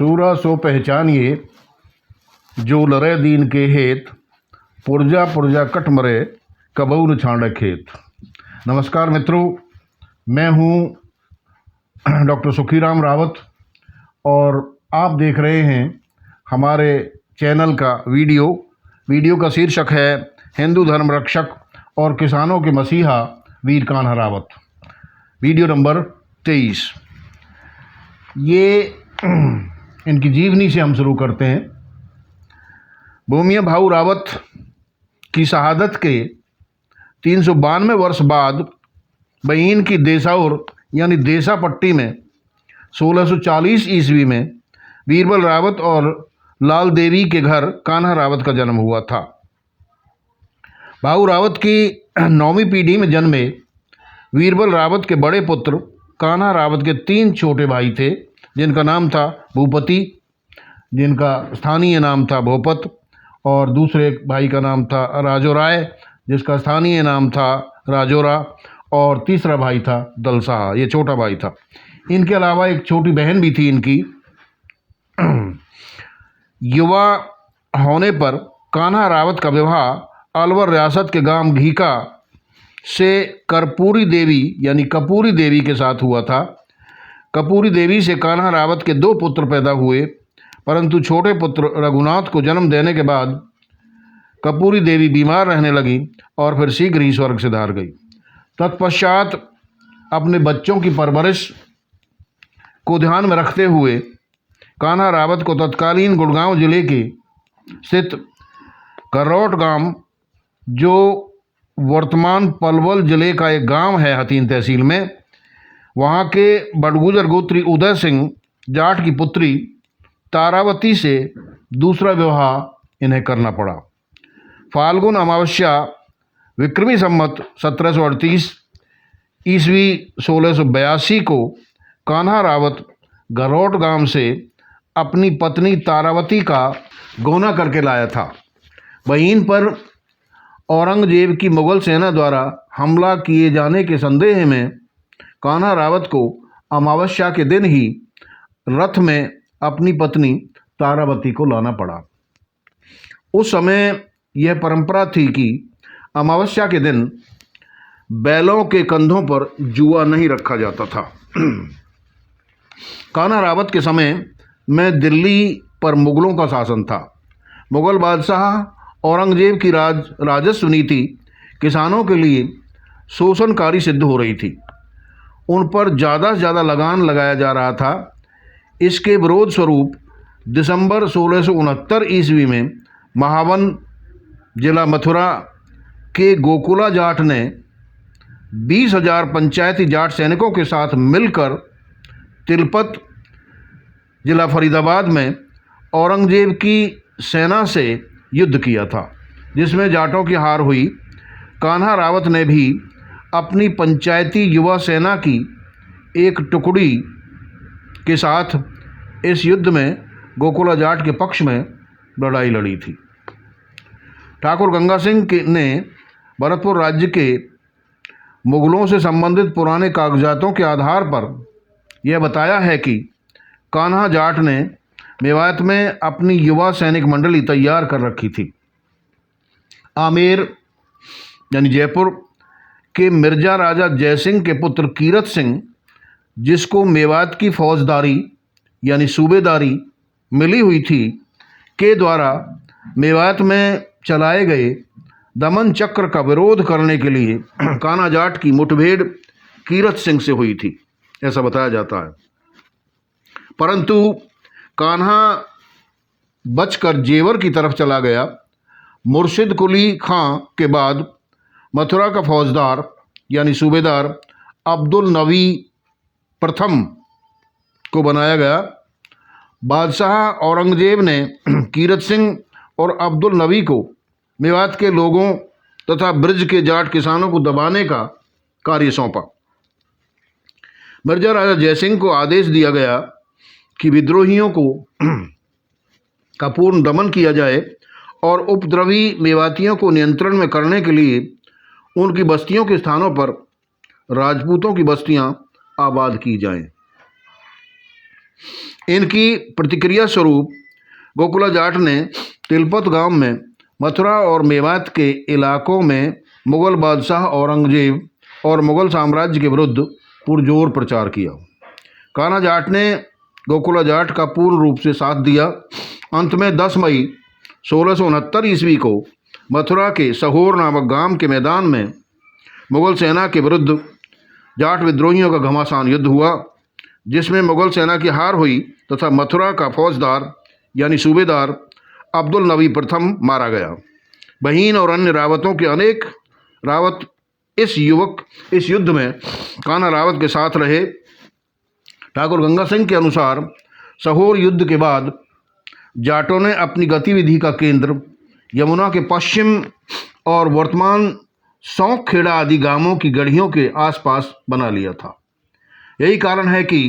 सूरा सो पहचानिए जो लरे दीन के हेत, पुरजा पुरजा कट मरे कबहू न छांड़े खेत। नमस्कार मित्रों, मैं हूँ डॉक्टर सुखीराम रावत और आप देख रहे हैं हमारे चैनल का वीडियो का शीर्षक है हिंदू धर्म रक्षक और किसानों के मसीहा वीर कान्हा रावत। Video number 23। ये इनकी जीवनी से हम शुरू करते हैं। भूमिया भाऊ रावत की शहादत के 392 वर्ष बाद बहीन की देसाउर यानी देसा पट्टी में 1640 ईस्वी में बीरबल रावत और लाल देवी के घर कान्हा रावत का जन्म हुआ था। भाऊ रावत की 9वीं पीढ़ी में जन्मे बीरबल रावत के बड़े पुत्र कान्हा रावत के 3 छोटे भाई थे, जिनका नाम था भूपति, जिनका स्थानीय नाम था भोपत, और दूसरे भाई का नाम था राजोराय, जिसका स्थानीय नाम था राजोरा, और तीसरा भाई था दलसाहा, ये छोटा भाई था। इनके अलावा एक छोटी बहन भी थी इनकी। युवा होने पर कान्हा रावत का विवाह अलवर रियासत के गांव घीका से कर्पूरी देवी यानी कपूरी देवी के साथ हुआ था। कपूरी देवी से कान्हा रावत के 2 पुत्र पैदा हुए, परंतु छोटे पुत्र रघुनाथ को जन्म देने के बाद कपूरी देवी बीमार रहने लगी और फिर शीघ्र ही स्वर्ग से धार गई। तत्पश्चात अपने बच्चों की परवरिश को ध्यान में रखते हुए कान्हा रावत को तत्कालीन गुड़गांव जिले के स्थित करौट गांव, जो वर्तमान पलवल जिले का एक गांव है हथीन तहसील में, वहाँ के बड़गुजर गोत्री उदय सिंह जाट की पुत्री तारावती से दूसरा विवाह इन्हें करना पड़ा। फाल्गुन अमावस्या विक्रमी संवत 1738 ईस्वी 1682 को कान्हा रावत गरौट गांव से अपनी पत्नी तारावती का गौना करके लाया था। बहीन पर औरंगजेब की मुगल सेना द्वारा हमला किए जाने के संदेह में कान्हा रावत को अमावस्या के दिन ही रथ में अपनी पत्नी तारावती को लाना पड़ा। उस समय यह परंपरा थी कि अमावस्या के दिन बैलों के कंधों पर जुआ नहीं रखा जाता था। कान्हा रावत के समय में दिल्ली पर मुगलों का शासन था। मुगल बादशाह औरंगजेब की राजस्व नीति किसानों के लिए शोषणकारी सिद्ध हो रही थी। उन पर ज़्यादा से ज़्यादा लगान लगाया जा रहा था। इसके विरोध स्वरूप दिसंबर 1669 ईस्वी में महावन जिला मथुरा के गोकुला जाट ने 20,000 पंचायती जाट सैनिकों के साथ मिलकर तिलपत जिला फरीदाबाद में औरंगजेब की सेना से युद्ध किया था, जिसमें जाटों की हार हुई। कान्हा रावत ने भी अपनी पंचायती युवा सेना की एक टुकड़ी के साथ इस युद्ध में गोकुला जाट के पक्ष में लड़ाई लड़ी थी। ठाकुर गंगा सिंह ने भरतपुर राज्य के मुगलों से संबंधित पुराने कागजातों के आधार पर यह बताया है कि कान्हा जाट ने मेवात में अपनी युवा सैनिक मंडली तैयार कर रखी थी। आमेर यानी जयपुर के मिर्जा राजा जयसिंह के पुत्र कीरत सिंह, जिसको मेवात की फौजदारी यानी सूबेदारी मिली हुई थी, के द्वारा मेवात में चलाए गए दमन चक्र का विरोध करने के लिए कान्हा जाट की मुठभेड़ कीरत सिंह से हुई थी, ऐसा बताया जाता है। परंतु कान्हा बचकर जेवर की तरफ चला गया। मुर्शिद कुली खां के बाद मथुरा का फौजदार यानी सूबेदार अब्दुल नबी प्रथम को बनाया गया। बादशाह औरंगजेब ने कीरत सिंह और अब्दुल नबी को मेवात के लोगों तथा ब्रज के जाट किसानों को दबाने का कार्य सौंपा। मिर्जा राजा जयसिंह को आदेश दिया गया कि विद्रोहियों को का पूर्ण दमन किया जाए और उपद्रवी मेवातियों को नियंत्रण में करने के लिए उनकी बस्तियों के स्थानों पर राजपूतों की बस्तियां आबाद की जाएं। इनकी प्रतिक्रिया स्वरूप गोकुला जाट ने तिलपत गांव में मथुरा और मेवात के इलाकों में मुगल बादशाह औरंगजेब और मुगल साम्राज्य के विरुद्ध पुरजोर प्रचार किया। कान्हा जाट ने गोकुला जाट का पूर्ण रूप से साथ दिया। अंत में 10 मई 1669 ईस्वी को मथुरा के सहोर नामक गांव के मैदान में मुगल सेना के विरुद्ध जाट विद्रोहियों का घमासान युद्ध हुआ, जिसमें मुगल सेना की हार हुई तथा मथुरा का फौजदार यानी सूबेदार अब्दुल नबी प्रथम मारा गया। बहीन और अन्य रावतों के अनेक रावत इस युद्ध में कान्हा रावत के साथ रहे। ठाकुर गंगा सिंह के अनुसार सहोर युद्ध के बाद जाटों ने अपनी गतिविधि का केंद्र यमुना के पश्चिम और वर्तमान सौंक खेड़ा आदि गांवों की गढ़ियों के आसपास बना लिया था। यही कारण है कि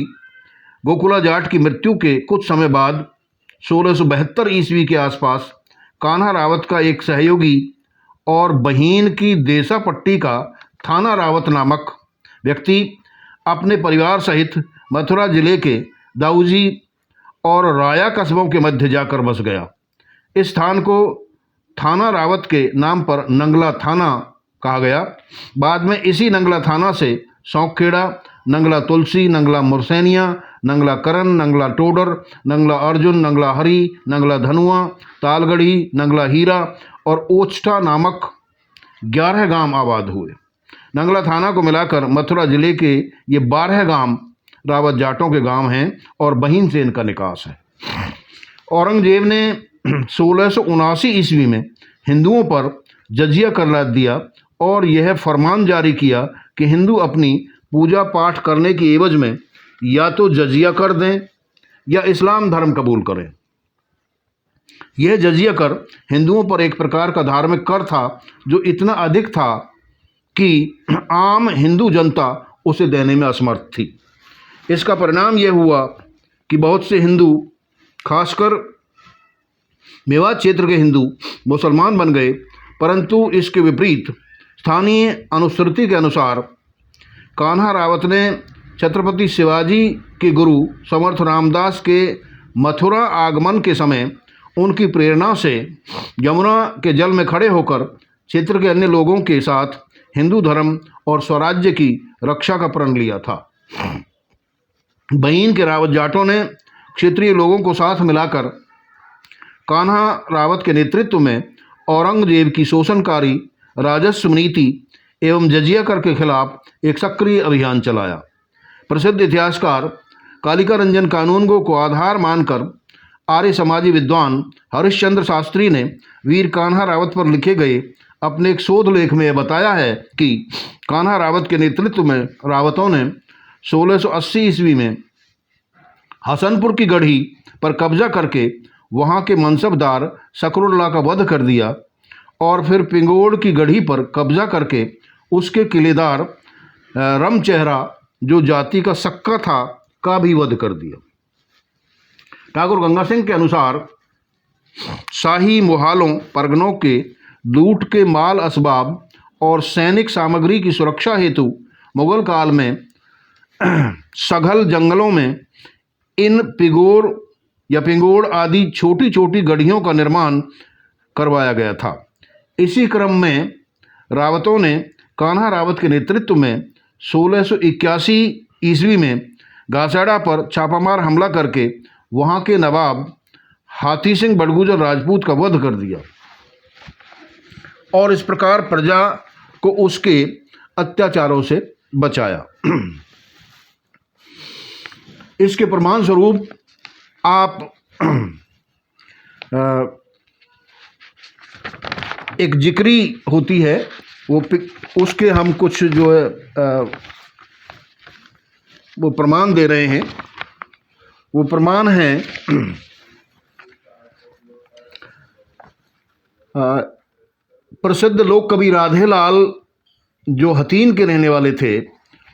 गोकुला जाट की मृत्यु के कुछ समय बाद 1672 ईस्वी के आसपास कान्हा रावत का एक सहयोगी और बहीन की देसापट्टी का थाना रावत नामक व्यक्ति अपने परिवार सहित मथुरा जिले के दाऊजी और राया कस्बों के मध्य जाकर बस गया। इस स्थान को थाना रावत के नाम पर नंगला थाना कहा गया। बाद में इसी नंगला थाना से सौंखखेड़ा, नंगला तुलसी, नंगला मुरसैनिया, नंगला करन, नंगला टोडर, नंगला अर्जुन, नंगला हरी, नंगला धनुआ, तालगढ़ी, नंगला हीरा और ओचटा नामक 11 गांव आबाद हुए। नंगला थाना को मिलाकर मथुरा जिले के ये 12 गांव रावत जाटों के गांव हैं और बहीन से इनका निकास है। औरंगजेब ने 1679 ईस्वी में हिंदुओं पर जजिया कर लाद दिया और यह फरमान जारी किया कि हिंदू अपनी पूजा पाठ करने की एवज में या तो जजिया कर दें या इस्लाम धर्म कबूल करें। यह जजिया कर हिंदुओं पर एक प्रकार का धार्मिक कर था जो इतना अधिक था कि आम हिंदू जनता उसे देने में असमर्थ थी। इसका परिणाम यह हुआ कि बहुत से हिंदू, खासकर मेवात क्षेत्र के हिंदू, मुसलमान बन गए। परंतु इसके विपरीत स्थानीय अनुश्रुति के अनुसार कान्हा रावत ने छत्रपति शिवाजी के गुरु समर्थ रामदास के मथुरा आगमन के समय उनकी प्रेरणा से यमुना के जल में खड़े होकर क्षेत्र के अन्य लोगों के साथ हिंदू धर्म और स्वराज्य की रक्षा का प्रण लिया था। बहीन के रावत जाटों ने क्षेत्रीय लोगों को साथ मिलाकर कान्हा रावत के नेतृत्व में औरंगजेब की शोषणकारी राजस्व नीति एवं जजिया कर के खिलाफ एक सक्रिय अभियान चलाया। प्रसिद्ध इतिहासकार कालिका रंजन कानूनगो को आधार मानकर आर्य समाजी विद्वान हरिश्चंद्र शास्त्री ने वीर कान्हा रावत पर लिखे गए अपने एक शोध लेख में यह बताया है कि कान्हा रावत के नेतृत्व में रावतों ने 1680 ईस्वी में हसनपुर की गढ़ी पर कब्जा करके वहां के मनसबदार शकरुल्ला का वध कर दिया और फिर पिंगोड़ की गढ़ी पर कब्जा करके उसके किलेदार रमचेहरा, जो जाति का सक्का था, का भी वध कर दिया। ठाकुर गंगा सिंह के अनुसार शाही मुहालों परगनों के लूट के माल असबाब और सैनिक सामग्री की सुरक्षा हेतु मुगल काल में सघल जंगलों में इन पिंगोड़ आदि छोटी छोटी गढ़ियों का निर्माण करवाया गया था। इसी क्रम में रावतों ने कान्हा रावत के नेतृत्व में 1681 ईस्वी में घासेड़ा पर छापामार हमला करके वहां के नवाब हाथी सिंह बड़गुजर राजपूत का वध कर दिया और इस प्रकार प्रजा को उसके अत्याचारों से बचाया। इसके प्रमाण स्वरूप आप एक जिक्री होती है, उसके हम कुछ जो है वो प्रमाण दे रहे हैं। वो प्रमाण है प्रसिद्ध लोक कवि राधेलाल, जो हथीन के रहने वाले थे,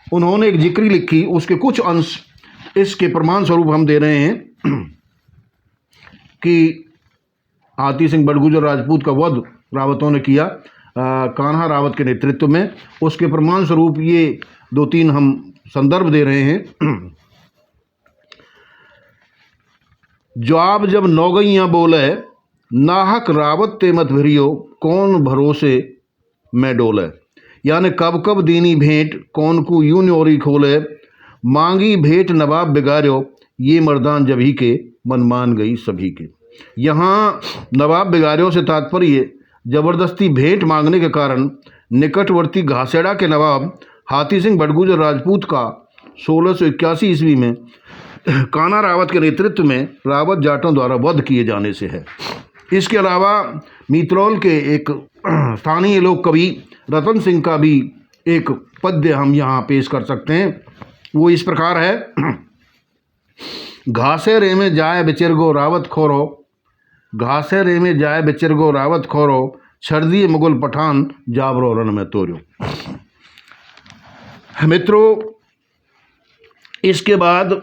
उन्होंने एक जिक्री लिखी। उसके कुछ अंश इसके प्रमाण स्वरूप हम दे रहे हैं कि हाथी सिंह बड़गुजर राजपूत का वध रावतों ने किया कान्हा रावत के नेतृत्व में। उसके प्रमाण स्वरूप ये 2-3 हम संदर्भ दे रहे हैं। जवाब जब नौगैयाँ बोले, नाहक रावत ते मत भिरियो, कौन भरोसे मैं डोले। यानी कब कब दीनी भेंट, कौन को यूं न्योरी खोले, मांगी भेंट नवाब बिगाड़ो, ये मर्दान जभी के, मन मान गई सभी के। यहाँ नवाब बिगाड़ो से तात्पर्य जबरदस्ती भेंट मांगने के कारण निकटवर्ती घासेड़ा के नवाब हाथी सिंह बड़गुजर राजपूत का 1681 ईस्वी में कान्हा रावत के नेतृत्व में रावत जाटों द्वारा वध किए जाने से है। इसके अलावा मित्रौल के एक स्थानीय लोक कवि रतन सिंह का भी एक पद्य हम यहाँ पेश कर सकते हैं। वो इस प्रकार है, घासे रे में जाए बिचिरगो रावत खोरो, घासे रे में जाए बिचिरगो रावत खोरो, छर्दी मुगल पठान जाबरो रण में तोरो। मित्रों, इसके बाद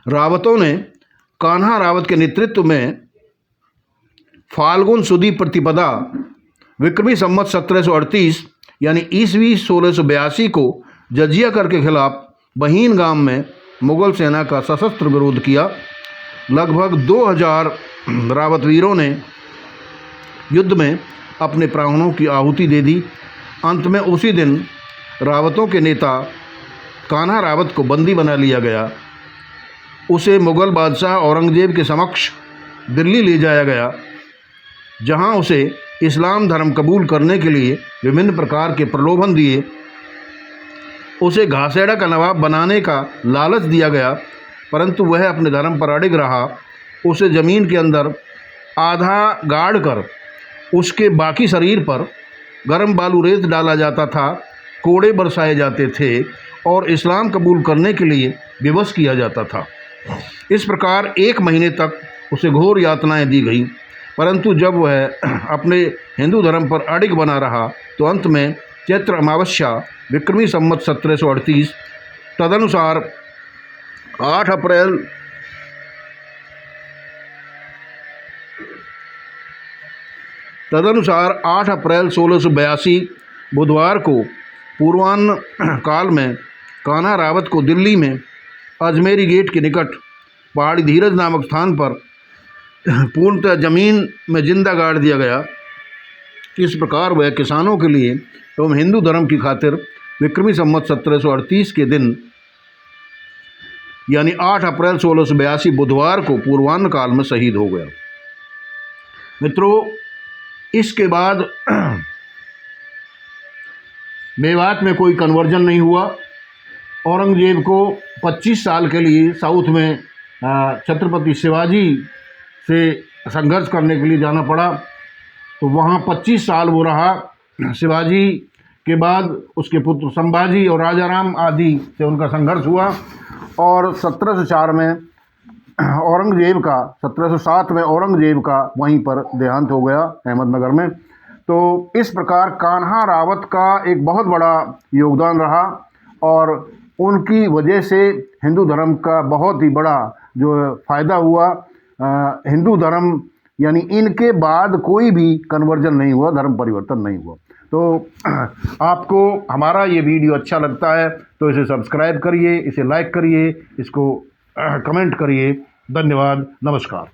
रावतों ने कान्हा रावत के नेतृत्व में फाल्गुन सुदी प्रतिपदा विक्रमी संवत 1738 यानी ईस्वी 1682 को जजिया कर के खिलाफ बहीन गांव में मुगल सेना का सशस्त्र विरोध किया। लगभग 2000 रावत वीरों ने युद्ध में अपने प्राणों की आहुति दे दी। अंत में उसी दिन रावतों के नेता कान्हा रावत को बंदी बना लिया गया। उसे मुगल बादशाह औरंगजेब के समक्ष दिल्ली ले जाया गया, जहां उसे इस्लाम धर्म कबूल करने के लिए विभिन्न प्रकार के प्रलोभन दिए। उसे घासेड़ा का नवाब बनाने का लालच दिया गया, परंतु वह अपने धर्म पर अडिग रहा। उसे ज़मीन के अंदर आधा गाड़ कर उसके बाकी शरीर पर गर्म बालू रेत डाला जाता था, कोड़े बरसाए जाते थे और इस्लाम कबूल करने के लिए विवश किया जाता था। इस प्रकार 1 महीने तक उसे घोर यातनाएं दी गई, परंतु जब वह अपने हिंदू धर्म पर अडिग बना रहा तो अंत में चैत्र अमावस्या विक्रमी संवत 1738 तदनुसार 8 अप्रैल 1682 बुधवार को पूर्वाह्न काल में कान्हा रावत को दिल्ली में अजमेरी गेट के निकट पहाड़ी धीरज नामक स्थान पर पूर्णतः जमीन में जिंदा गाड़ दिया गया। इस प्रकार वह किसानों के लिए एवं हिंदू धर्म की खातिर विक्रमी संवत 1738 के दिन यानी 8 अप्रैल 1682 बुधवार को पूर्वाह्न काल में शहीद हो गया। मित्रों, इसके बाद मेवात में कोई कन्वर्जन नहीं हुआ। औरंगजेब को 25 साल के लिए साउथ में छत्रपति शिवाजी से संघर्ष करने के लिए जाना पड़ा, तो वहाँ 25 साल वो रहा। शिवाजी के बाद उसके पुत्र संभाजी और राजाराम आदि से उनका संघर्ष हुआ और 1704 में औरंगजेब का 1707 में औरंगजेब का वहीं पर देहांत हो गया अहमदनगर में। तो इस प्रकार कान्हा रावत का एक बहुत बड़ा योगदान रहा और उनकी वजह से हिंदू धर्म का बहुत ही बड़ा जो फ़ायदा हुआ। हिंदू धर्म यानी इनके बाद कोई भी कन्वर्जन नहीं हुआ, धर्म परिवर्तन नहीं हुआ। तो आपको हमारा ये वीडियो अच्छा लगता है तो इसे सब्सक्राइब करिए, इसे लाइक करिए, इसको कमेंट करिए। धन्यवाद, नमस्कार।